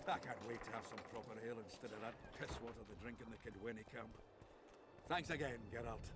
I can't wait to have some proper ale instead of that piss water they drink in the Kidweni camp. Thanks again, Geralt.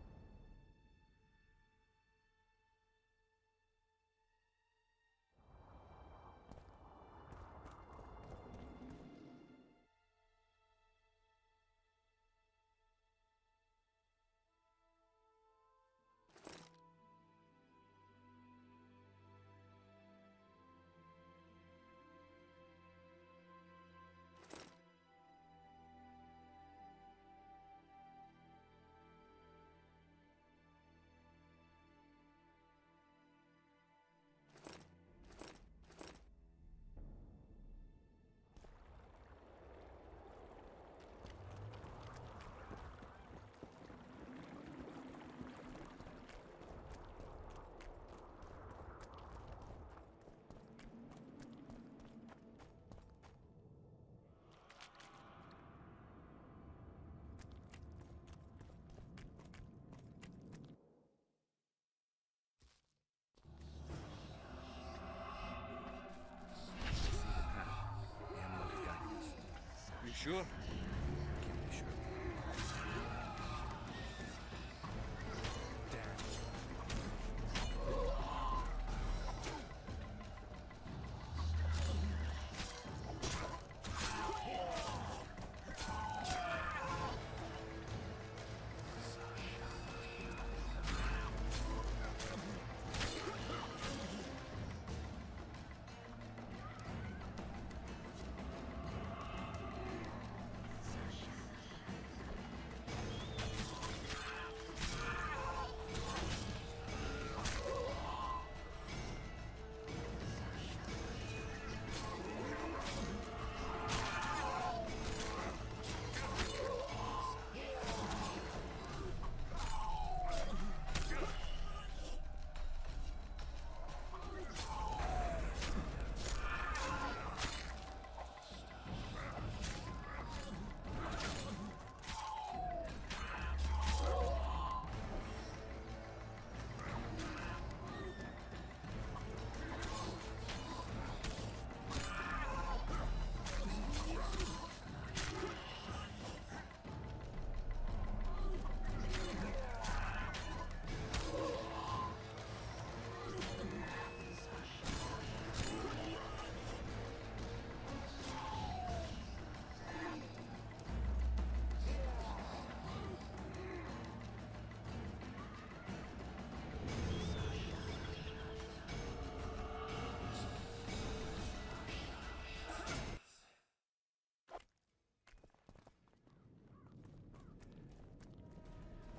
You sure? Can't be sure.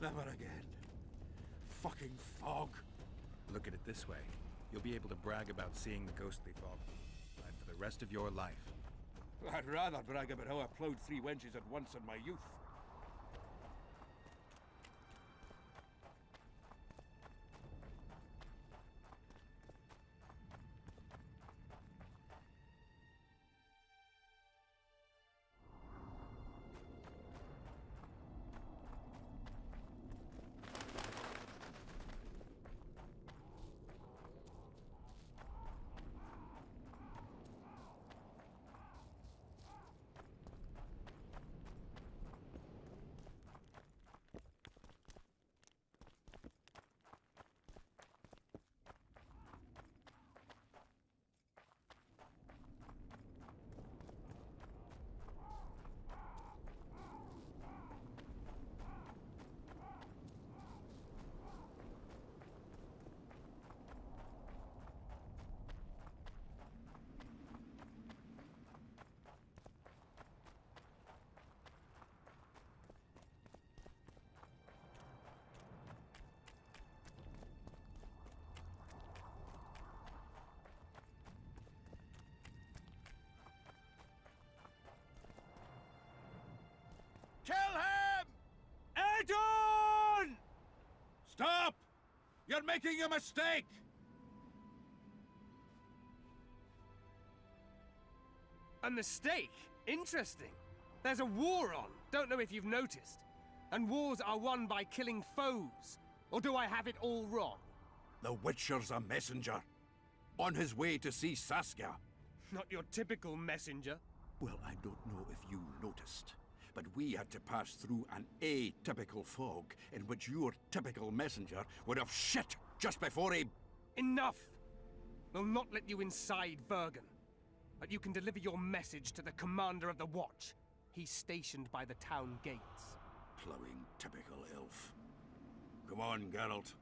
Never again. Fucking fog. Look at it this way. You'll be able to brag about seeing the ghostly fog and for the rest of your life. I'd rather brag about how I ploughed 3 wenches at once in my youth. Kill him! Edon! Stop! You're making a mistake! A mistake? Interesting. There's a war on, don't know if you've noticed. And wars are won by killing foes. Or do I have it all wrong? The Witcher's a messenger. On his way to see Saskia. Not your typical messenger. Well, I don't know if you noticed, but we had to pass through an atypical fog in which your typical messenger would have shit just before he... Enough! We'll not let you inside Vergen. But you can deliver your message to the commander of the watch. He's stationed by the town gates. Plowing typical elf. Come on, Geralt.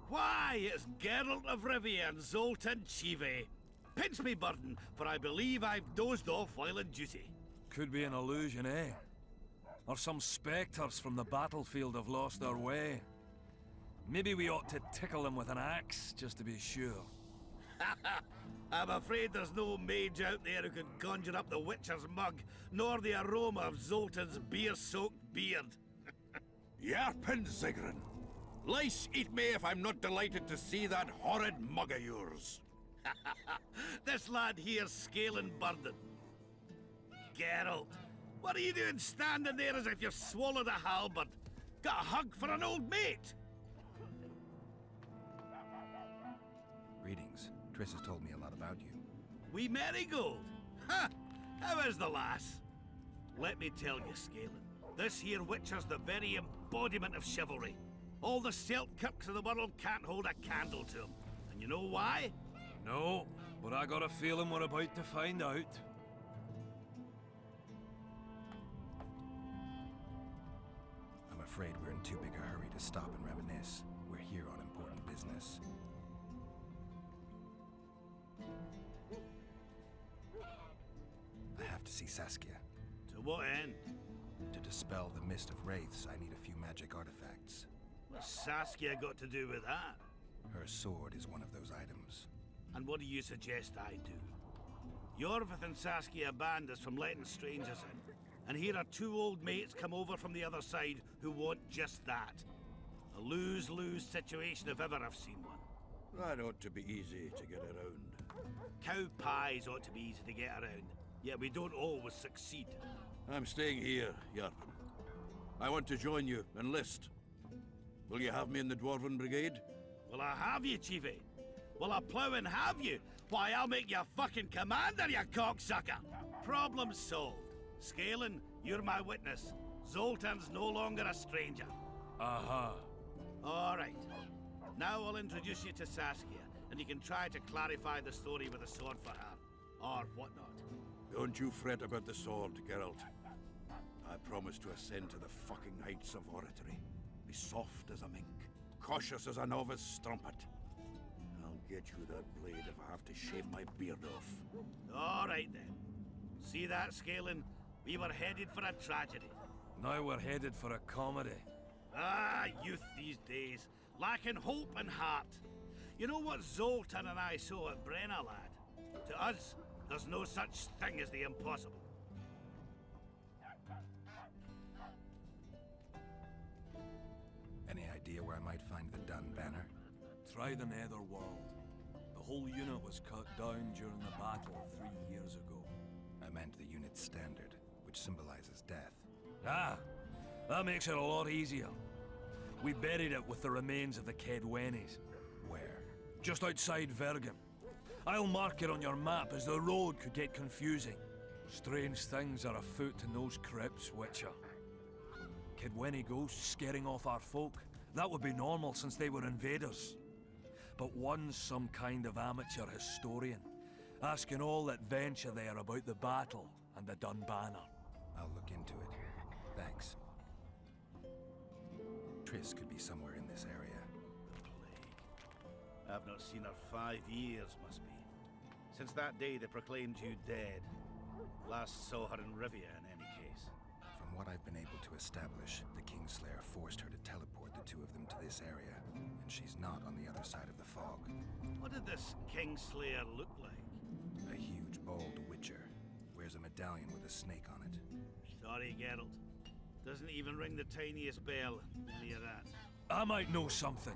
Why, it's Geralt of Rivia and Zoltan Chive. Pinch me, Burden, for I believe I've dozed off while in duty. Could be an illusion, eh? Or some spectres from the battlefield have lost their way. Maybe we ought to tickle them with an axe, just to be sure. I'm afraid there's no mage out there who can conjure up the Witcher's mug, nor the aroma of Zoltan's beer-soaked beard. Yarpen Zigrin. Lice eat me if I'm not delighted to see that horrid mug of yours. This lad here's scaling Burden. Geralt, what are you doing standing there as if you've swallowed a halberd? Got a hug for an old mate? Greetings. Triss has told me a lot about you. Wee Marigold? Ha! How is the lass? Let me tell you, Scalen, this here Witcher's the very embodiment of chivalry. All the Selkirks of the world can't hold a candle to him. And you know why? No, but I got a feeling we're about to find out. I'm afraid we're in too big a hurry to stop and reminisce. We're here on important business. I have to see Saskia. To what end? To dispel the mist of wraiths, I need a few magic artifacts. What's Saskia got to do with that? Her sword is one of those items. And what do you suggest I do? Yorvith and Saskia banned us from letting strangers in. And here are two old mates come over from the other side who want just that. A lose-lose situation if ever I've seen one. That ought to be easy to get around. Cow pies ought to be easy to get around, yet we don't always succeed. I'm staying here, Yarpen. I want to join you, enlist. Will you have me in the Dwarven Brigade? Will I have you, Chiefy? Will I plow and have you? Why, I'll make you fucking commander, you cocksucker! Problem solved. Scalen, you're my witness. Zoltan's no longer a stranger. Aha. All right. Now I'll introduce you to Saskia, and you can try to clarify the story with a sword for her. Or whatnot. Don't you fret about the sword, Geralt. I promise to ascend to the fucking heights of oratory. Be soft as a mink, cautious as a novice strumpet. I'll get you that blade if I have to shave my beard off. All right then. See that, Scalen? We were headed for a tragedy. Now we're headed for a comedy. Ah, youth these days, lacking hope and heart. You know what Zoltan and I saw at Brenna, lad? To us, there's no such thing as the impossible. Any idea where I might find the Dun banner? Try the Netherworld. The whole unit was cut down during the battle 3 years ago. I meant the unit's standard, which symbolizes death. Ah, that makes it a lot easier. We buried it with the remains of the Kedwenis. Where? Just outside Vergen. I'll mark it on your map, as the road could get confusing. Strange things are afoot in those crypts, Witcher. Kedweni ghosts scaring off our folk. That would be normal since they were invaders. But one's some kind of amateur historian, asking all that venture there about the battle and the Dun banner. I'll look into it. Thanks. Triss could be somewhere in this area. Plague. I've not seen her 5 years, must be. Since that day they proclaimed you dead. Last saw her in Rivia, in any case. From what I've been able to establish, the Kingslayer forced her to teleport the two of them to this area, and she's not on the other side of the fog. What did this Kingslayer look like? A huge, bald witcher. Wears a medallion with a snake on it. Sorry, Geralt. Doesn't even ring the tiniest bell. Any of that. I might know something.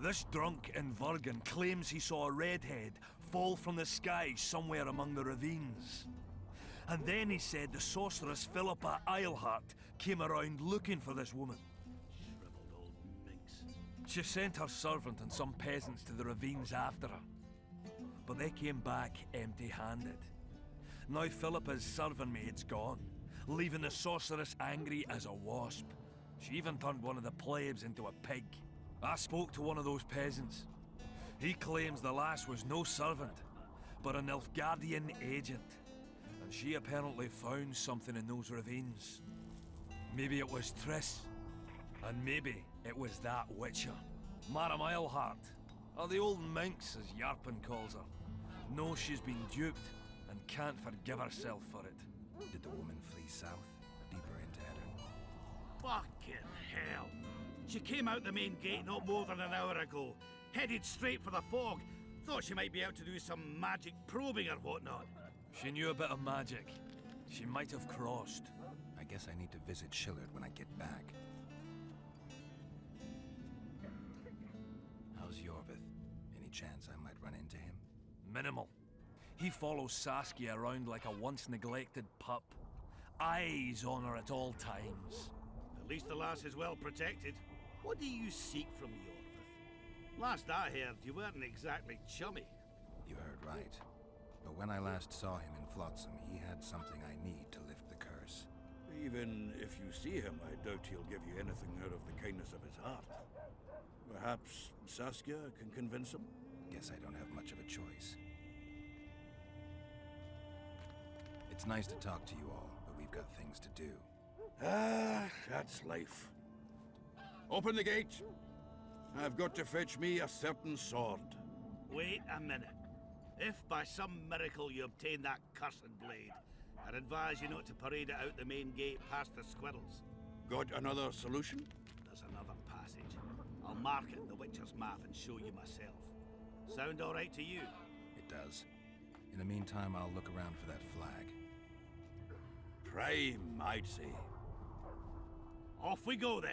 This drunk in Vergen claims he saw a redhead fall from the sky somewhere among the ravines. And then he said the sorceress Philippa Eilhart came around looking for this woman. Shriveled old minx. She sent her servant and some peasants to the ravines after her. But they came back empty-handed. Now Philippa's servant maid's gone, leaving the sorceress angry as a wasp. She even turned one of the plebs into a pig. I spoke to one of those peasants. He claims the lass was no servant, but an Nilfgaardian agent. And she apparently found something in those ravines. Maybe it was Triss. And maybe it was that witcher. Madame Eilhart, or the old minx as Yarpen calls her. Knows she's been duped and can't forgive herself for it. Did the woman flee south, deeper into Eddern? Fucking hell. She came out the main gate not more than an hour ago. Headed straight for the fog. Thought she might be out to do some magic probing or whatnot. She knew a bit of magic. She might have crossed. I guess I need to visit Shillard when I get back. How's Yorvith? Any chance I might run into him? Minimal. He follows Saskia around like a once-neglected pup. Eyes on her at all times. At least the lass is well protected. What do you seek from Yorvith? Last I heard, you weren't exactly chummy. You heard right. But when I last saw him in Flotsam, he had something I need to lift the curse. Even if you see him, I doubt he'll give you anything out of the kindness of his heart. Perhaps Saskia can convince him? Guess I don't have much of a choice. It's nice to talk to you all, but we've got things to do. Ah, that's life. Open the gate. I've got to fetch me a certain sword. Wait a minute. If by some miracle you obtain that cursed blade, I'd advise you not to parade it out the main gate past the squirrels. Got another solution? There's another passage. I'll mark it in the Witcher's map and show you myself. Sound all right to you? It does. In the meantime, I'll look around for that flag. Prime, I'd say. Off we go then.